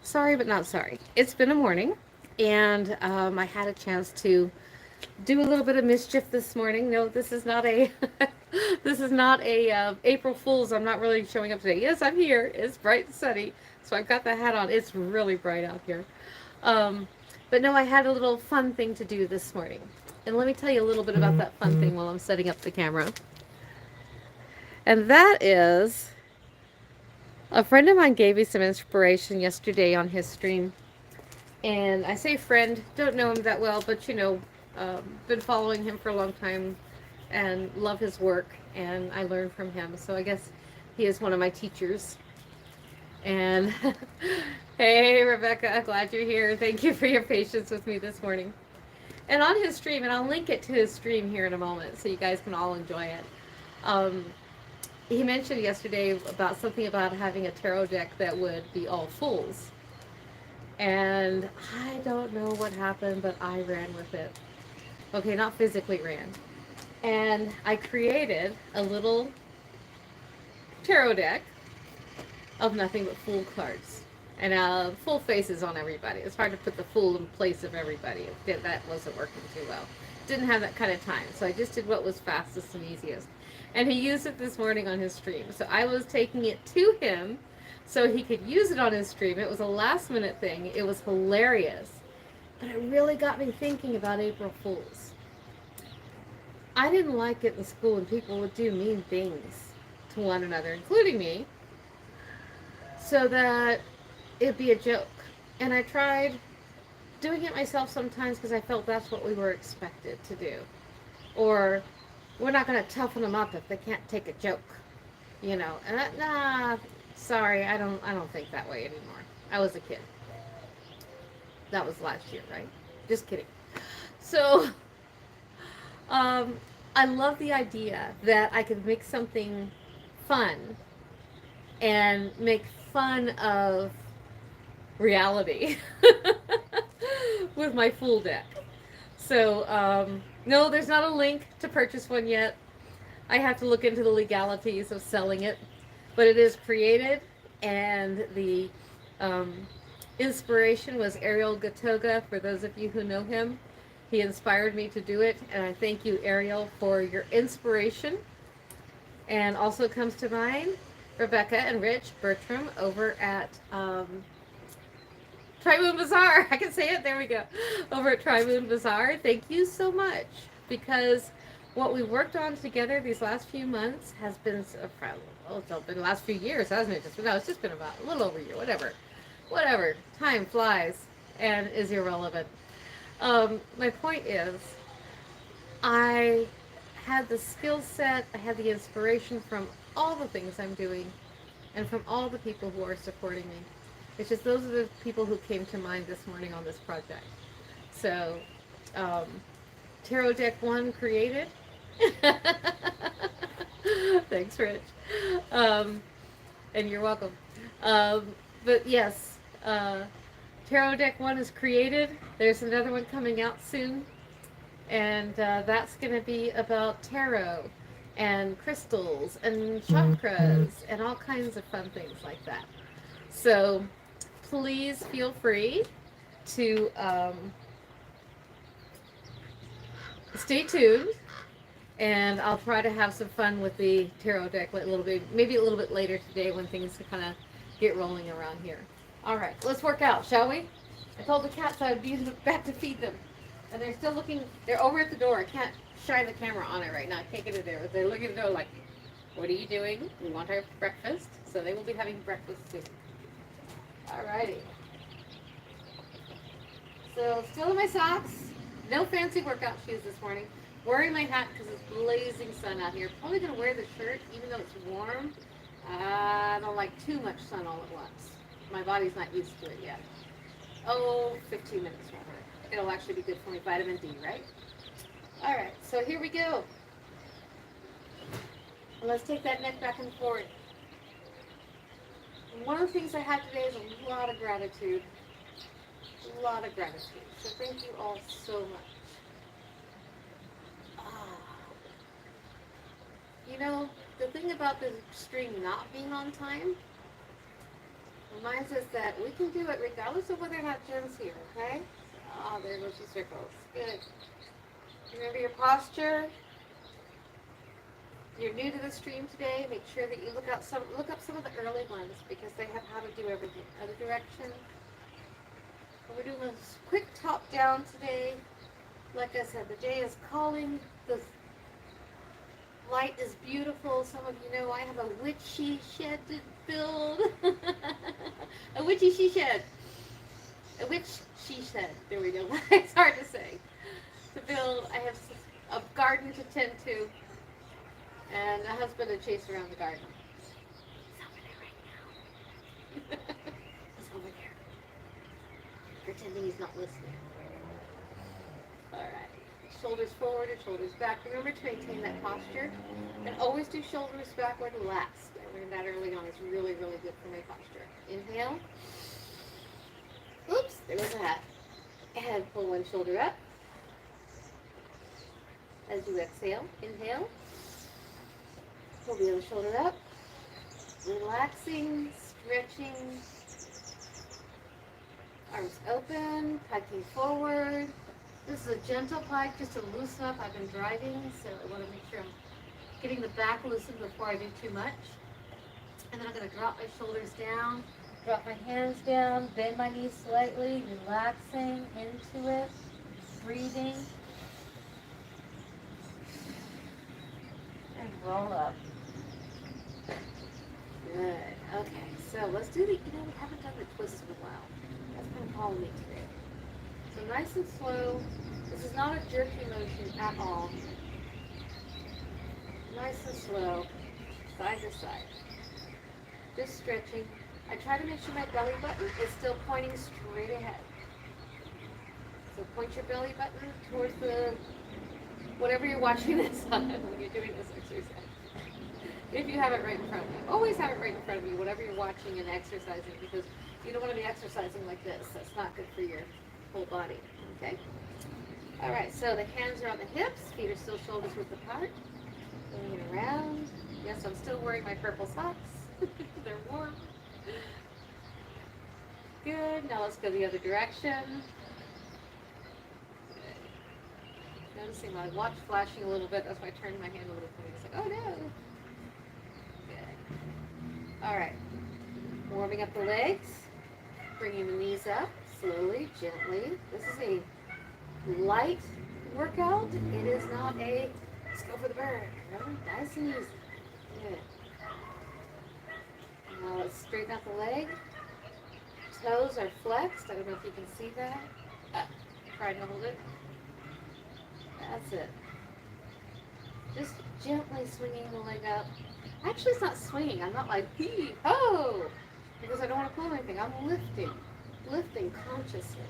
Sorry, but not sorry. It's been a morning, and I had a chance to do a little bit of mischief this morning. No, this is not a this is not a April Fool's. I'm not really showing up today. Yes, I'm here. It's bright and sunny, so I've got the hat on. It's really bright out here. Um, but no, I had a little fun thing to do this morning, and let me tell you a little bit about that fun thing while I'm setting up the camera. And that is a friend of mine gave me some inspiration yesterday on his stream. And I say friend, don't know him that well, but been following him for a long time and love his work, and I learned from him. So I guess he is one of my teachers. And hey, Rebecca, I'm glad you're here. Thank you for your patience with me this morning. And on his stream, and I'll link it to his stream here in a moment so you guys can all enjoy it. Um, he mentioned yesterday about something about having a tarot deck that would be all fools. And I don't know what happened, but I ran with it. Okay, not physically ran. And I created a little tarot deck of nothing but fool cards. And full faces on everybody. It's hard to put the fool in place of everybody. That wasn't working too well. Didn't have that kind of time. So I just did what was fastest and easiest. And he used it this morning on his stream. So I was taking it to him so he could use it on his stream. It was a last minute thing. It was hilarious. But it really got me thinking about April Fools. I didn't like it in school when people would do mean things to one another, including me, so that it'd be a joke. And I tried doing it myself sometimes because I felt that's what we were expected to do. Or we're not going to toughen them up if they can't take a joke, And nah, sorry, I don't think that way anymore. I was a kid. That was last year, right? Just kidding. So, I love the idea that I could make something fun and make fun of reality with my Fool deck. So, no, there's not a link to purchase one yet. I have to look into the legalities of selling it, but it is created, and the inspiration was Ariel Gatoga. For those of you who know him, he inspired me to do it, and I thank you, Ariel, for your inspiration. And also comes to mind Rebecca and Rich Bertram over at Tri-Moon Bazaar. I can say it. There we go. Over at Tri-Moon Bazaar. Thank you so much, because what we worked on together these last few months has been, it's been the last few years, hasn't it? It's just been about a little over a year. Whatever. Time flies and is irrelevant. My point is, I had the skill set, I had the inspiration from all the things I'm doing, and from all the people who are supporting me. It's just those are the people who came to mind this morning on this project. So, Tarot Deck 1 created. Thanks, Rich. And you're welcome. But yes, Tarot Deck 1 is created. There's another one coming out soon. And that's going to be about tarot and crystals and chakras and all kinds of fun things like that. So please feel free to stay tuned, and I'll try to have some fun with the tarot deck a little bit, maybe a little bit later today when things kind of get rolling around here. All right, let's work out, shall we? I told the cats I'd be back to feed them. And they're still looking, they're over at the door. I can't shine the camera on it right now. I can't get it there. They're looking at the door like, what are you doing? We want our breakfast. So they will be having breakfast soon. Alrighty. So still in my socks. No fancy workout shoes this morning. Wearing my hat because it's blazing sun out here. Probably going to wear the shirt even though it's warm. I don't like too much sun all at once. My body's not used to it yet. 15 minutes rather. It'll actually be good for me, vitamin D, right? All right, so here we go. Let's take that neck back and forward. And one of the things I had today is a lot of gratitude. A lot of gratitude. So thank you all so much. You know, the thing about the stream not being on time, reminds us that we can do it regardless of whether or not Jen's here, okay? Oh, there goes the circles. Good. Remember your posture. If you're new to the stream today, make sure that you look up some of the early ones because they have how to do everything. Other direction. And we're doing a quick top down today. Like I said, the day is calling. The light is beautiful. Some of you know I have a witchy shed to build. A witchy she shed. A witch she shed. There we go. It's hard to say. To build. I have a garden to tend to. And a husband to chase around the garden. He's over there right now. He's over there. Pretending he's not listening. Alright. Shoulders forward and shoulders back. Remember to maintain that posture. And always do shoulders backward last. I learned that early on. It's really, really good for my posture. Inhale. Oops, there was a hat. And pull one shoulder up. As you exhale, inhale. Pull the other shoulder up. Relaxing, stretching. Arms open, pecking forward. This is a gentle pike just to loosen up. I've been driving, so I want to make sure I'm getting the back loosened before I do too much. And then I'm going to drop my shoulders down, drop my hands down, bend my knees slightly, relaxing into it, breathing, and roll up. Good. Okay, so let's do we haven't done the twist in a while. That's kind of calling me today. So nice and slow. This is not a jerky motion at all. Nice and slow, side to side. Just stretching. I try to make sure my belly button is still pointing straight ahead. So point your belly button towards the whatever you're watching this on when you're doing this exercise. If you have it right in front of you. Always have it right in front of you, whatever you're watching and exercising, because you don't want to be exercising like this. That's not good for your whole body. Okay? Alright, so the hands are on the hips, feet are still shoulders width apart. Going around. Yes, I'm still wearing my purple socks. They're warm. Good. Now let's go the other direction. Good. Noticing my watch flashing a little bit. That's why I turned my hand a little bit. It's like, oh no. Good. Alright. Warming up the legs. Bringing the knees up slowly, gently. This is a light workout. It is not a let's go for the burn. Remember? Nice and easy. Good. Now let's straighten out the leg. Toes are flexed. I don't know if you can see that. Try to hold it. That's it. Just gently swinging the leg up. Actually, it's not swinging. I'm not like, hee, ho, because I don't want to pull anything. I'm lifting consciously.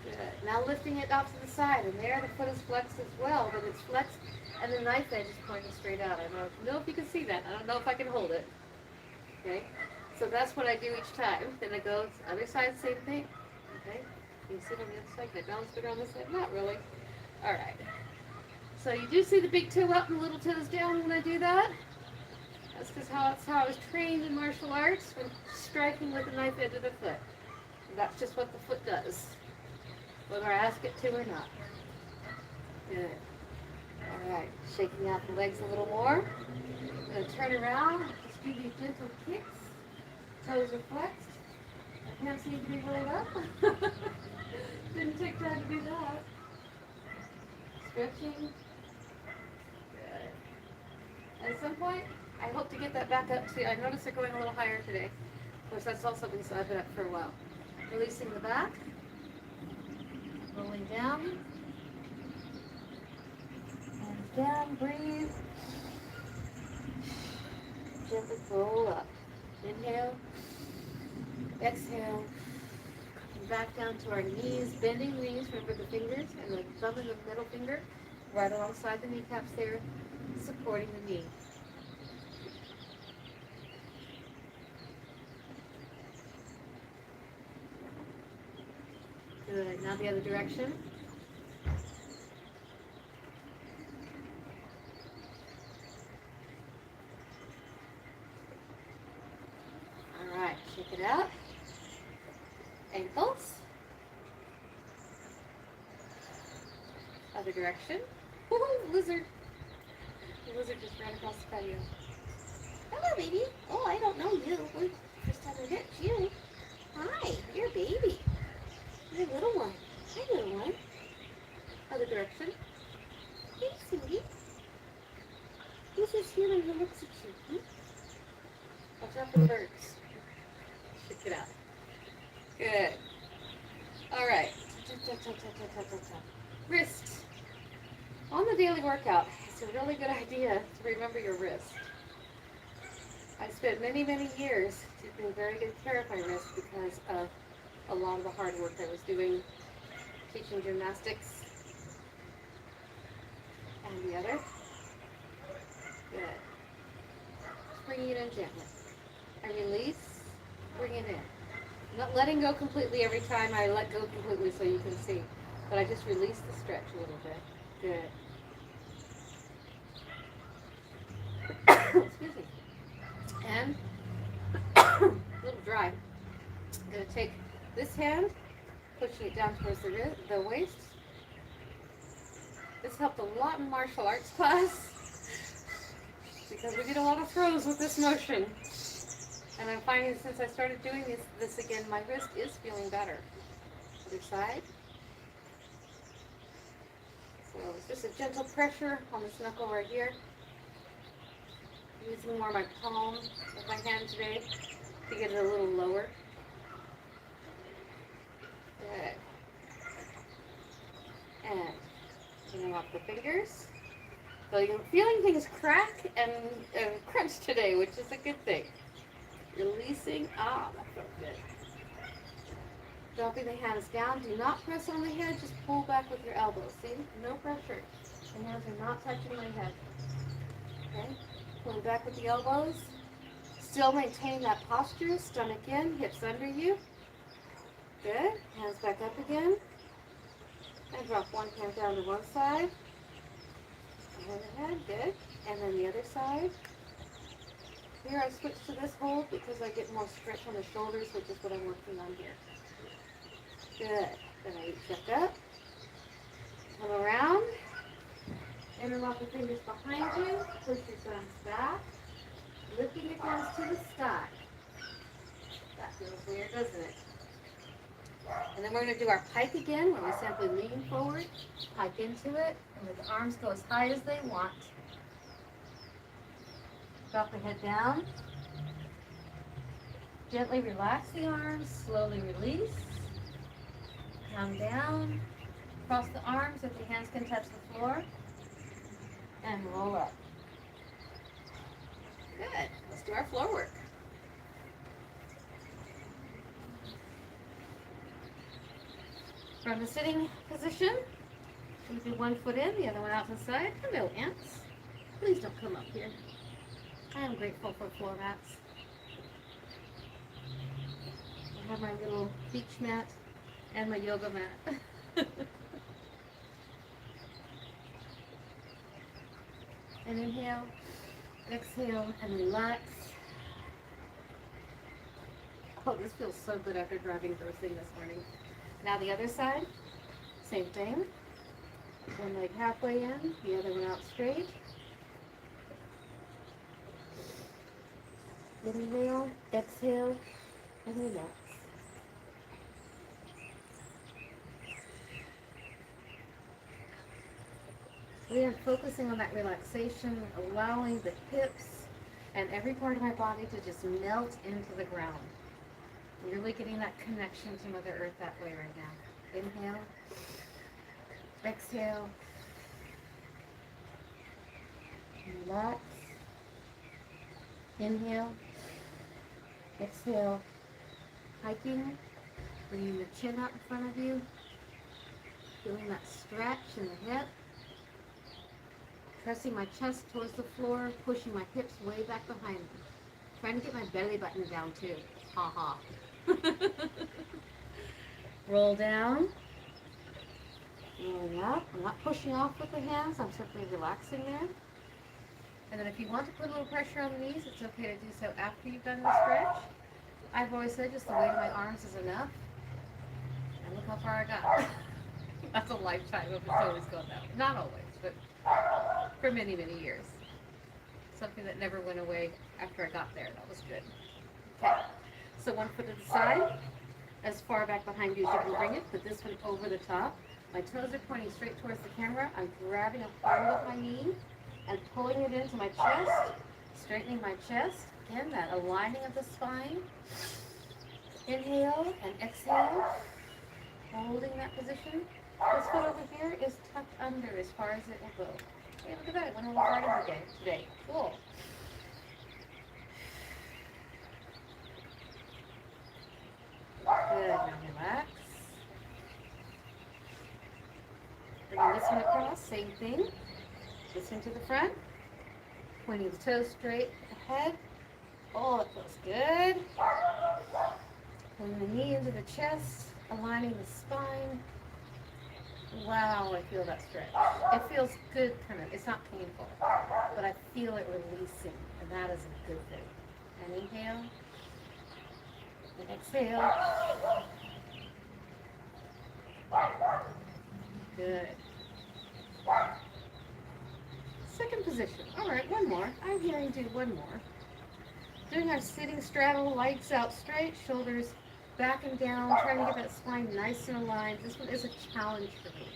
Good. Now lifting it out to the side, and there the foot is flexed as well, but it's flexed, and the knife edge is pointing straight out. I don't know if you can see that. I don't know if I can hold it. Okay, so that's what I do each time. Then I go to the other side, same thing. Okay, you can see it on the other side. Can I balance it on this side? Not really. All right. So you do see the big toe up and the little toes down when I do that. That's because that's how I was trained in martial arts, when striking with the knife edge of the foot. And that's just what the foot does, whether I ask it to or not. Good. All right. Shaking out the legs a little more. I'm going to turn around. Just give you gentle kicks. Toes are flexed. My hands need to be rolled up. Didn't take time to do that. Stretching. Good. At some point, I hope to get that back up to, I noticed it going a little higher today. Of course, that's also because I've been up for a while. Releasing the back. Rolling down. And down, breathe. Gently roll up. Inhale. Exhale. Coming back down to our knees, bending the knees. Remember the fingers and the thumb and the middle finger right alongside the kneecaps there, supporting the knee. Good. Now the other direction. ankles. Other direction. Woohoo, lizard. The lizard just ran across the patio. Hello, baby. Oh, I don't know you. We first time I hit you. Hi, you're a baby. You're a little one. Hi, little one. Other direction. Hey, sweetie. Who's this human who looks at you? Hmm? Watch out for the birds. Check it out. Good. All right. Wrist. On the daily workout, it's a really good idea to remember your wrist. I spent many, many years taking very good care of my wrist because of a lot of the hard work I was doing teaching gymnastics. And the other. Good. Bring it in gently. I release, bring it in. I'm not letting go completely every time I let go completely so you can see. But I just release the stretch a little bit. Good. Excuse me. And a little dry. I'm going to take this hand, pushing it down towards the waist. This helped a lot in martial arts class because we did a lot of throws with this motion. And I'm finding since I started doing this again, my wrist is feeling better. Other side. So it's just a gentle pressure on this knuckle right here. Using more my palm of my hand today to get it a little lower. Good. And turning off the fingers. So you're feeling things crack and crunch today, which is a good thing. Releasing. Ah, that felt good. Dropping the hands down. Do not press on the head. Just pull back with your elbows. See? No pressure. The hands are not touching my head. Okay? Pulling back with the elbows. Still maintain that posture. Stomach in. Hips under you. Good. Hands back up again. And drop one hand down to one side. And the head. Good. And then the other side. Here I switch to this hold because I get more stretch on the shoulders, which is what I'm working on here. Good. Then I reach back up. Come around. Interlock the fingers behind you. Push your thumbs back. Lifting your hands to the sky. That feels weird, doesn't it? And then we're going to do our pike again, where we simply lean forward, pike into it, and let the arms go as high as they want. Drop the head down. Gently relax the arms, slowly release. Come down. Cross the arms if the hands can touch the floor. And roll up. Good. Let's do our floor work. From the sitting position, we do one foot in, the other one out to the side. Hello, ants. Please don't come up here. I am grateful for floor mats. I have my little beach mat and my yoga mat. And inhale, exhale, and relax. Oh, this feels so good after driving first thing this morning. Now the other side, same thing. One leg halfway in, the other one out straight. Inhale, exhale, and relax. We are focusing on that relaxation, allowing the hips and every part of my body to just melt into the ground. Really getting that connection to Mother Earth that way right now. Inhale, exhale, relax. Inhale, exhale, hiking, bringing the chin up in front of you, feeling that stretch in the hip, pressing my chest towards the floor, pushing my hips way back behind me, trying to get my belly button down too. Ha ha. Roll down, rolling up. I'm not pushing off with the hands, I'm simply relaxing there. And then if you want to put a little pressure on the knees, it's okay to do so after you've done the stretch. I've always said just the weight of my arms is enough. And look how far I got. That's a lifetime of a toes going down. Not always, but for many, many years. Something that never went away after I got there. That was good. Okay, so one foot to the side, as far back behind you as you can bring it. Put this one over the top. My toes are pointing straight towards the camera. I'm grabbing a hold of my knee and pulling it into my chest, straightening my chest. Again, that aligning of the spine. Inhale and exhale, holding that position. This foot over here is tucked under as far as it will go. Hey, look at that. It went a little harder today. Cool. Good. Now relax. Bringing this one across. Same thing. This one to the front. Pointing the toes straight ahead. Oh, it feels good. Pulling the knee into the chest. Aligning the spine. Wow, I feel that stretch. It feels good, kind of. It's not painful, but I feel it releasing, and that is a good thing. And inhale, and exhale. Good. Second position. All right, one more. I'm going to do one more. Doing our sitting straddle, legs out straight, shoulders back and down, trying to get that spine nice and aligned. This one is a challenge for me.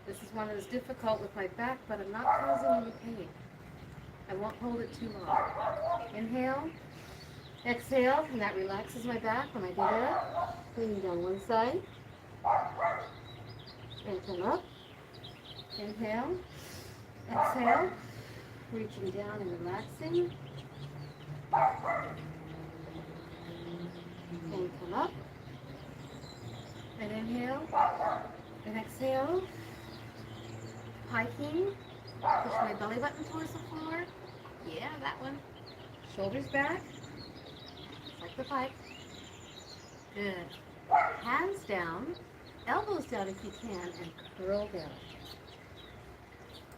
This is one that is difficult with my back, but I'm not causing any pain. I won't hold it too long. Inhale, exhale, and that relaxes my back when I do that. Leaning down one side, and come up. Inhale, exhale, reaching down and relaxing. And come up, and inhale, and exhale, hiking, push my belly button towards the floor, yeah, that one, shoulders back, like the pike, good, hands down, elbows down if you can, and curl down,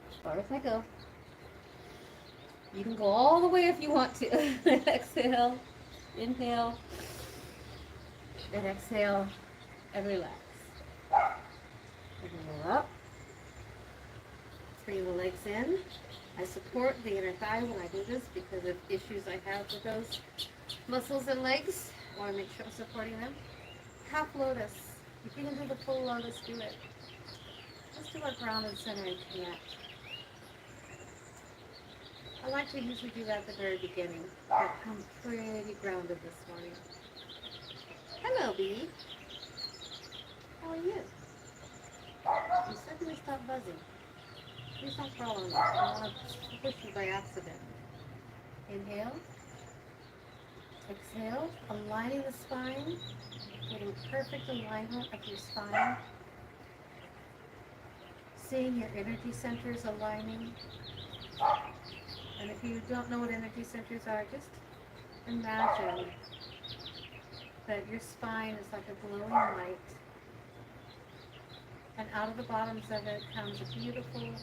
as far as I go. You can go all the way if you want to. Exhale, inhale, and exhale, and relax. And roll up. Bring the legs in. I support the inner thigh when I do this because of issues I have with those muscles and legs. I want to make sure I'm supporting them. Half lotus. If you can do the full lotus, do it. Just do our ground and center and connect. I like to usually do that at the very beginning, but I'm pretty grounded this morning. Hello, Bee. How are you? You suddenly stopped buzzing. Please don't crawl on me. I want to push you by accident. Inhale. Exhale. Aligning the spine. Getting perfect alignment of your spine. Seeing your energy centers aligning. And if you don't know what energy centers are, just imagine that your spine is like a glowing light. And out of the bottoms of it comes a beautiful,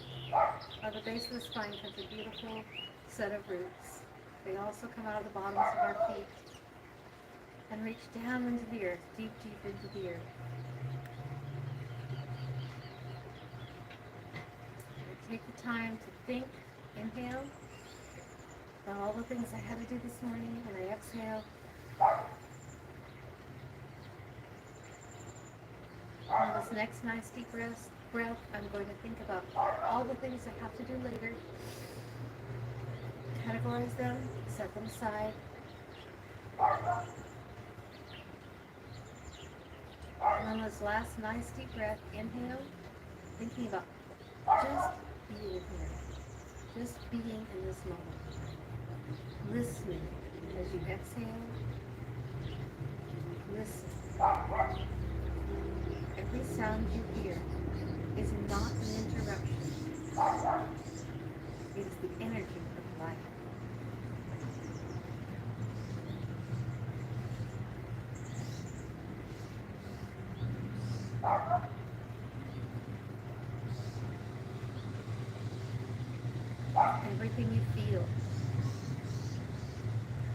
at the base of the spine comes a beautiful set of roots. They also come out of the bottoms of our feet and reach down into the earth, deep, deep into the earth. And take the time to think, inhale, about all the things I had to do this morning, and I exhale. Now this next nice deep breath, I'm going to think about all the things I have to do later, categorize them, set them aside. And on this last nice deep breath, inhale, thinking about just being here, just being in this moment, listening as you exhale, listen. Every sound you hear is not an interruption. It is the energy of life. Everything you feel,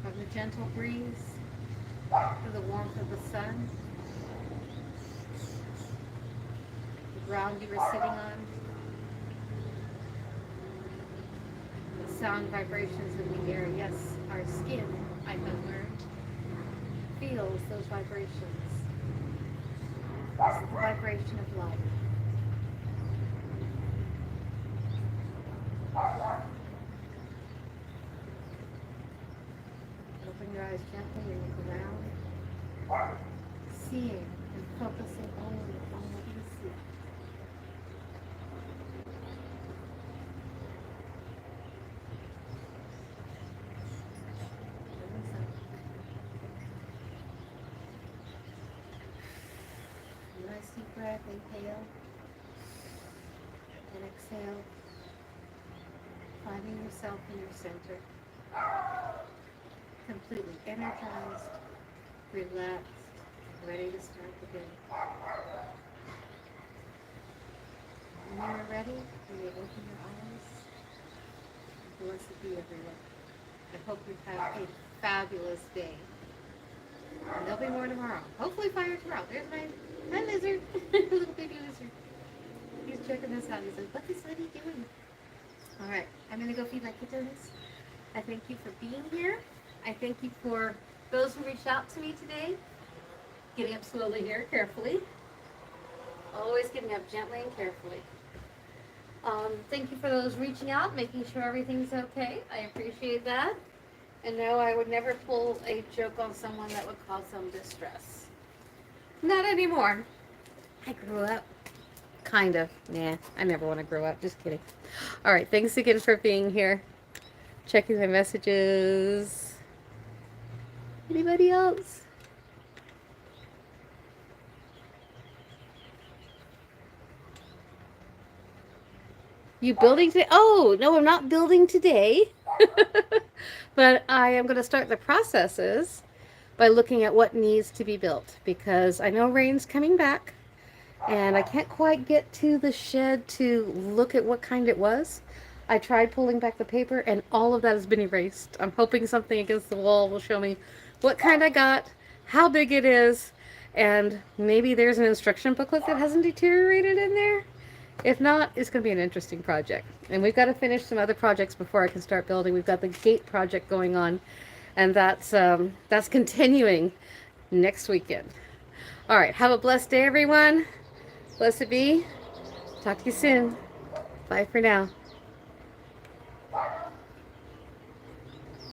from the gentle breeze to the warmth of the sun, ground you were sitting on, the sound vibrations in the air. Yes, our skin, I have learned, feels those vibrations. It's the vibration of life. Open your eyes gently and look around, seeing and focusing only on what you see. Nice deep breath, inhale and exhale, finding yourself in your center, completely energized, relaxed, ready to start the day. When you're ready, you may open your eyes. Blessed be everyone. I hope you have a fabulous day. And there'll be more tomorrow. Hopefully fire tomorrow. There's my lizard. Little baby lizard. He's checking this out. He's like, what is Honey doing? Alright, I'm going to go feed my kittens. I thank you for being here. I thank you for those who reached out to me today. Getting up slowly here, carefully. Always getting up gently and carefully. Thank you for those reaching out, making sure everything's okay. I appreciate that. And no, I would never pull a joke on someone that would cause them distress. Not anymore. I grew up. Kind of. Nah, I never want to grow up. Just kidding. All right, thanks again for being here. Checking my messages. Anybody else? You building today? Oh, no, I'm not building today. But I am going to start the processes by looking at what needs to be built, because I know rain's coming back and I can't quite get to the shed to look at what kind it was. I tried pulling back the paper and all of that has been erased. I'm hoping something against the wall will show me what kind I got, how big it is, and maybe there's an instruction booklet that hasn't deteriorated in there. If not, it's going to be an interesting project. And we've got to finish some other projects before I can start building. We've got the gate project going on, and that's continuing next weekend. All right, have a blessed day, everyone. Blessed be. Talk to you soon. Bye for now.